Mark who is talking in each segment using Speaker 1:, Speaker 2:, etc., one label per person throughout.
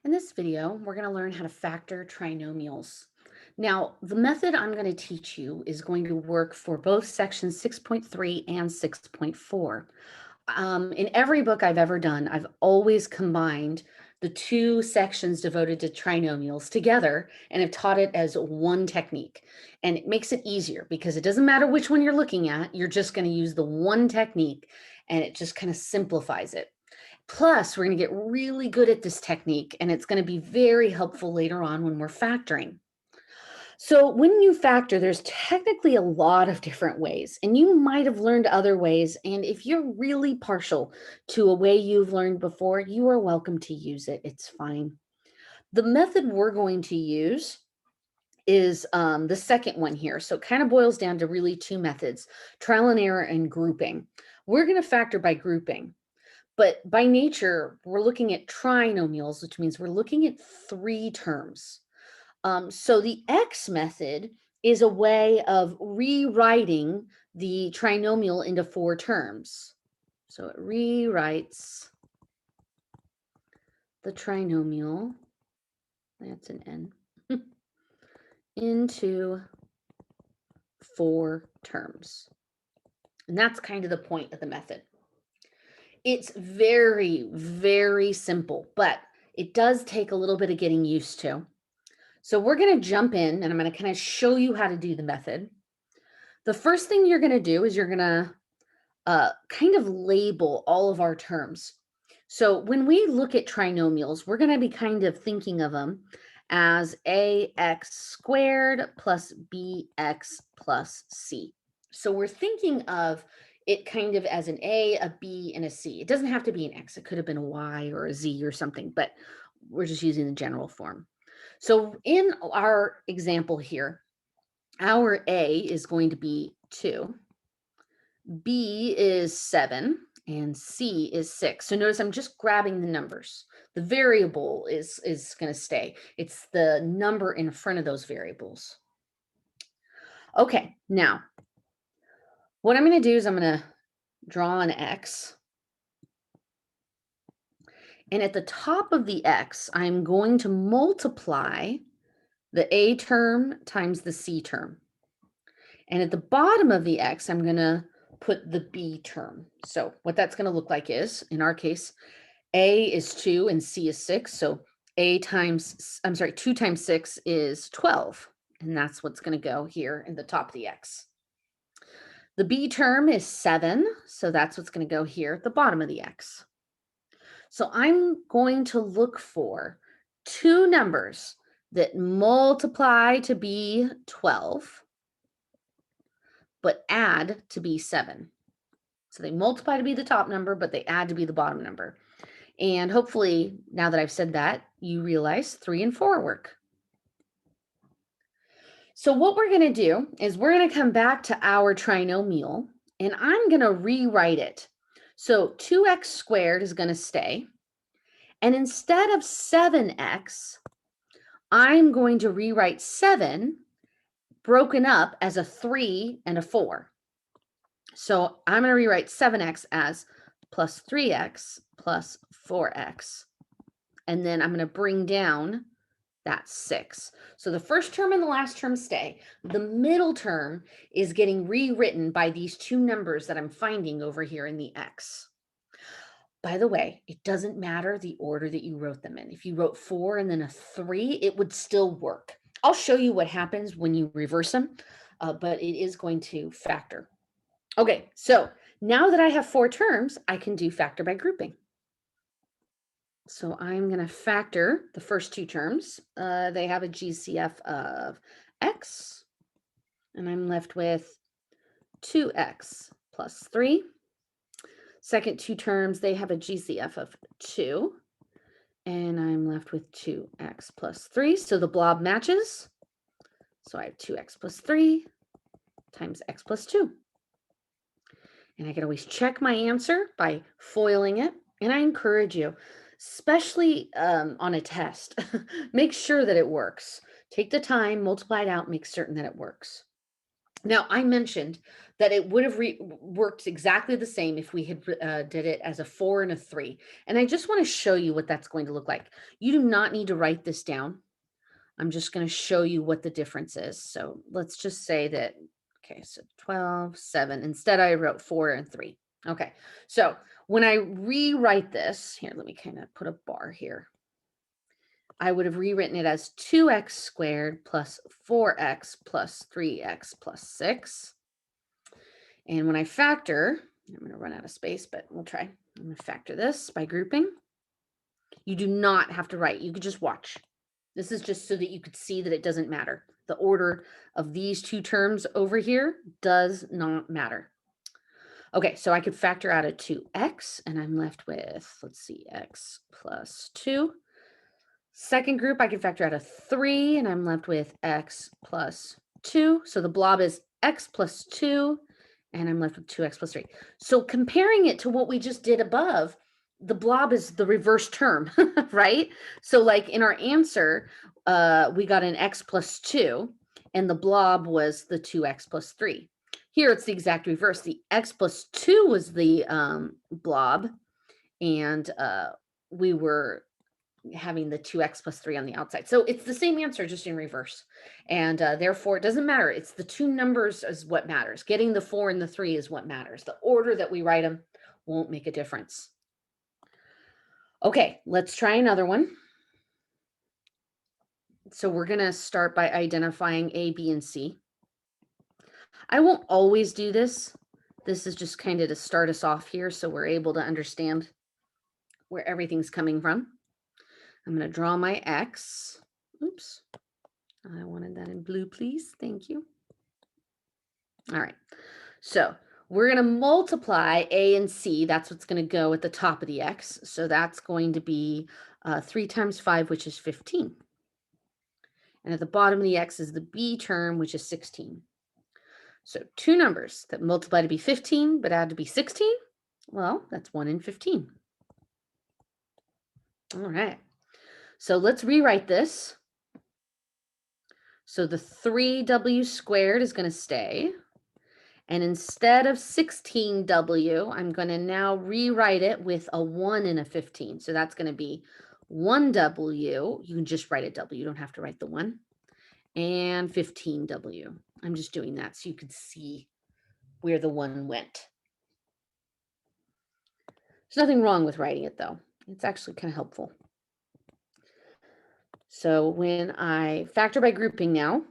Speaker 1: In this video, we're going to learn how to factor trinomials. Now, the method I'm going to teach you is going to work for both sections 6.3 and 6.4. In every book I've ever done, I've always combined the two sections devoted to trinomials together and have taught it as one technique. And it makes it easier because it doesn't matter which one you're looking at, you're just going to use the one technique and it just kind of simplifies it. Plus, we're going to get really good at this technique, and it's going to be very helpful later on when we're factoring. So, when you factor, there's technically a lot of different ways, and you might have learned other ways. And if you're really partial to a way you've learned before, you are welcome to use it. It's fine. The method we're going to use is the second one here. So, it kind of boils down to really two methods: trial and error and grouping. We're going to factor by grouping. But by nature, we're looking at trinomials, which means we're looking at three terms. So the X method is a way of rewriting the trinomial into four terms. So it rewrites the trinomial, that's an N, into four terms. And that's kind of the point of the method. It's very, very simple, but it does take a little bit of getting used to. So we're going to jump in and I'm going to kind of show you how to do the method. The first thing you're going to do is you're going to kind of label all of our terms. So when we look at trinomials, we're going to be kind of thinking of them as ax squared plus bx plus c. So we're thinking of it kind of as an a b, and a c. It doesn't have to be an x. It could have been a y or a z or something, but we're just using the general form. So in our example here, our a is going to be 2, b is 7, and c is 6. So notice I'm just grabbing the numbers. The variable is going to stay. It's the number in front of those variables. Okay, now what I'm going to do is I'm going to draw an X. And at the top of the X, I'm going to multiply the A term times the C term. And at the bottom of the X, I'm going to put the B term. So what that's going to look like is, in our case, A is 2 and C is 6. So 2 times 6 is 12. And that's what's going to go here in the top of the X. The B term is 7. So that's what's going to go here at the bottom of the X. So I'm going to look for two numbers that multiply to be 12, but add to be 7. So they multiply to be the top number, but they add to be the bottom number. And hopefully, now that I've said that, you realize 3 and 4 work. So what we're going to do is we're going to come back to our trinomial, and I'm going to rewrite it. So 2x squared is going to stay. And instead of 7x, I'm going to rewrite 7 broken up as a 3 and a 4. So I'm going to rewrite 7x as plus 3x plus 4x. And then I'm going to bring down that 6. So the first term and the last term stay. The middle term is getting rewritten by these two numbers that I'm finding over here in the x. By the way, it doesn't matter the order that you wrote them in. If you wrote 4 and then a 3, it would still work. I'll show you what happens when you reverse them, but it is going to factor. Okay, so now that I have 4 terms, I can do factor by grouping. So I'm going to factor the first two terms. They have a GCF of x, and I'm left with 2x plus 3. Second two terms, they have a GCF of 2, and I'm left with 2x plus 3. So the blob matches. So I have 2x plus 3 times x plus 2. And I can always check my answer by foiling it. And I encourage you, especially on a test, make sure that it works. Take the time, multiply it out, make certain that it works. Now, I mentioned that it would have worked exactly the same if we had did it as a 4 and a 3. And I just want to show you what that's going to look like. You do not need to write this down. I'm just going to show you what the difference is. So let's just say that, okay, so 12, 7. Instead, I wrote 4 and 3. Okay, so when I rewrite this, here, let me kind of put a bar here. I would have rewritten it as 2x squared plus 4x plus 3x plus 6. And when I factor, I'm going to run out of space, but we'll try. I'm going to factor this by grouping. You do not have to write. You could just watch. This is just so that you could see that it doesn't matter. The order of these two terms over here does not matter. Okay, so I could factor out a 2x, and I'm left with, let's see, x plus 2. Second group, I can factor out a 3, and I'm left with x plus 2. So the blob is x plus 2, and I'm left with 2x plus 3. So comparing it to what we just did above, the blob is the reverse term, right? So like in our answer, we got an x plus 2, and the blob was the 2x plus 3. Here it's the exact reverse. The x plus 2 was the blob, and we were having the 2x plus 3 on the outside. So it's the same answer, just in reverse. And therefore, it doesn't matter. It's the two numbers is what matters. Getting the 4 and the 3 is what matters. The order that we write them won't make a difference. Okay, let's try another one. So we're going to start by identifying A, B, and C. I won't always do this. This is just kind of to start us off here so we're able to understand where everything's coming from. I'm going to draw my X. Oops. I wanted that in blue, please. Thank you. All right. So we're going to multiply A and C. That's what's going to go at the top of the X. So that's going to be 3 times 5, which is 15. And at the bottom of the X is the B term, which is 16. So two numbers that multiply to be 15, but add to be 16. Well, that's 1 and 15. All right. So let's rewrite this. So the 3w squared is going to stay. And instead of 16w, I'm going to now rewrite it with a 1 and a 15. So that's going to be 1w. You can just write a w. You don't have to write the 1. And 15w. I'm just doing that so you could see where the 1 went. There's nothing wrong with writing it, though. It's actually kind of helpful. So when I factor by grouping now,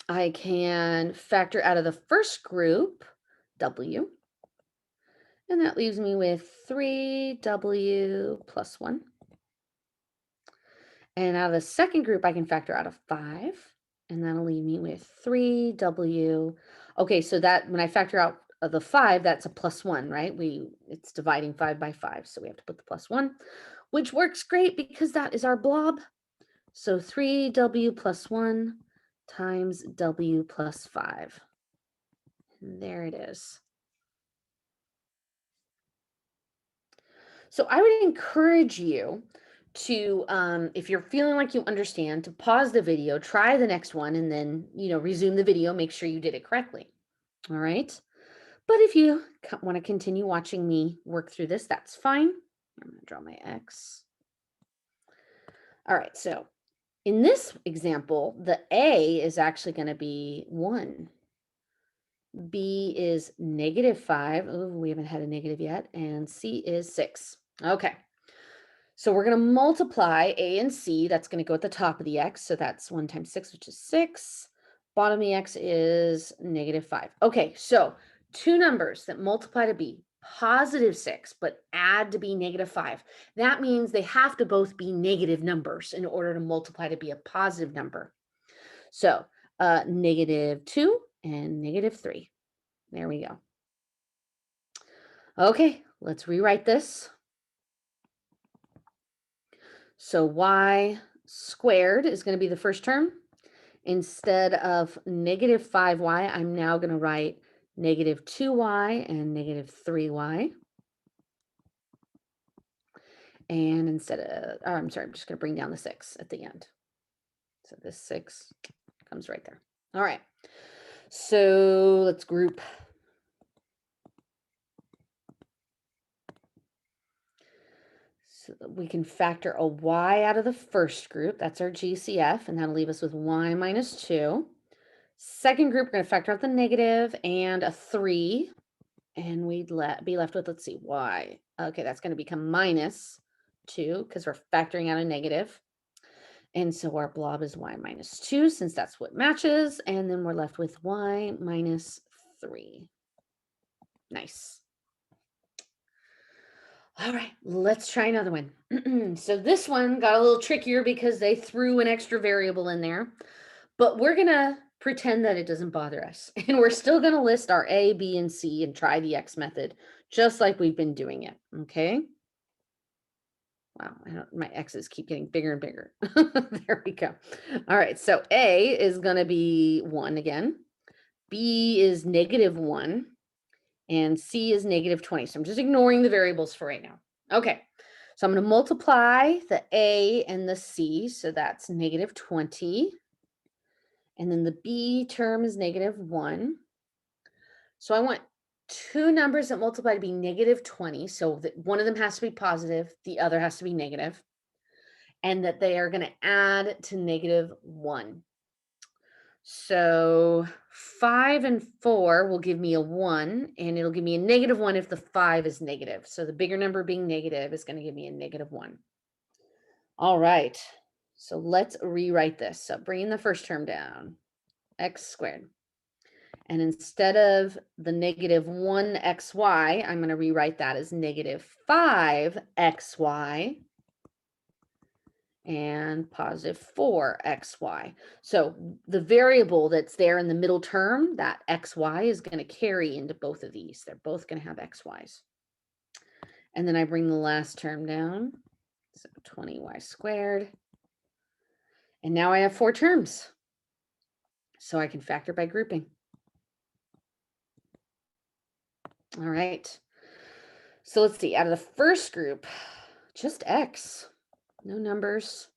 Speaker 1: I can factor out of the first group, w, and that leaves me with 3w plus 1. And out of the second group, I can factor out of 5, and that'll leave me with 3w. Okay, so that when I factor out of the 5, that's a plus 1, right? It's dividing 5 by 5, so we have to put the plus 1, which works great because that is our blob. So 3w plus 1 times w plus 5. And there it is. So I would encourage you to, if you're feeling like you understand, to pause the video, try the next one, and then, resume the video, make sure you did it correctly. All right. But if you want to continue watching me work through this, that's fine. I'm going to draw my X. All right. So in this example, the A is actually going to be 1. B is -5. Oh, we haven't had a negative yet. And C is 6. Okay. So we're going to multiply A and C. That's going to go at the top of the X. So that's 1 times 6, which is 6. Bottom of the X is -5. Okay, so two numbers that multiply to be +6, but add to be -5. That means they have to both be negative numbers in order to multiply to be a positive number. So -2 and -3. There we go. Okay, let's rewrite this. So y squared is going to be the first term. Instead of -5y, I'm now going to write -2y and -3y. And instead of, I'm sorry, I'm just going to bring down the 6 at the end. So this 6 comes right there. All right. So let's group. So that we can factor a y out of the first group. That's our GCF, and that'll leave us with y minus 2. Second group, we're going to factor out the negative and a 3. And we'd be left with, let's see, y. Okay, that's going to become minus 2 because we're factoring out a negative. And so our blob is y minus 2 since that's what matches. And then we're left with y minus 3. Nice. All right, let's try another one. So this one got a little trickier because they threw an extra variable in there, but we're going to pretend that it doesn't bother us. And we're still going to list our A, B, and C and try the X method, just like we've been doing it. Okay. Wow, my X's keep getting bigger and bigger. There we go. All right, so A is going to be 1 again. B is -1. And C is -20. So I'm just ignoring the variables for right now. Okay, so I'm going to multiply the A and the C. So that's -20. And then the B term is -1. So I want two numbers that multiply to be -20. So that one of them has to be positive, the other has to be negative, and that they are going to add to -1. So 5 and 4 will give me a 1, and it'll give me a -1 if the 5 is negative. So the bigger number being negative is going to give me a -1. All right. So let's rewrite this. So bringing the first term down, x squared. And instead of the -1xy, I'm going to rewrite that as -5xy. And positive 4xy. So the variable that's there in the middle term, that xy, is going to carry into both of these. They're both going to have xy's. And then I bring the last term down, so 20y squared. And now I have 4 terms. So I can factor by grouping. All right. So let's see, out of the first group, just x, no numbers.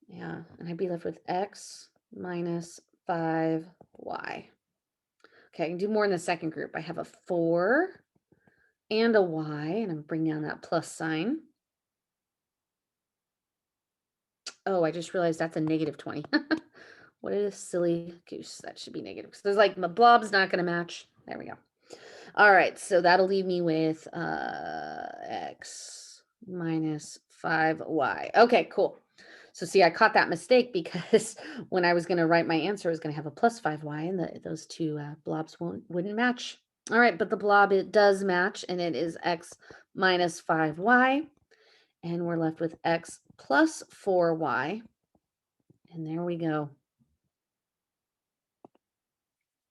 Speaker 1: Yeah, and I'd be left with x minus 5y. Okay, I can do more in the second group. I have a 4 and a y, and I'm bringing down that plus sign. Oh, I just realized that's a -20. What a silly goose. That should be negative. So there's like my blob's not going to match. There we go. All right, so that'll leave me with x minus 5y. Okay, cool. So see, I caught that mistake because when I was going to write my answer, I was going to have a plus 5y, and those two blobs wouldn't match. All right, but the blob, it does match, and it is x minus 5y. And we're left with x plus 4y. And there we go.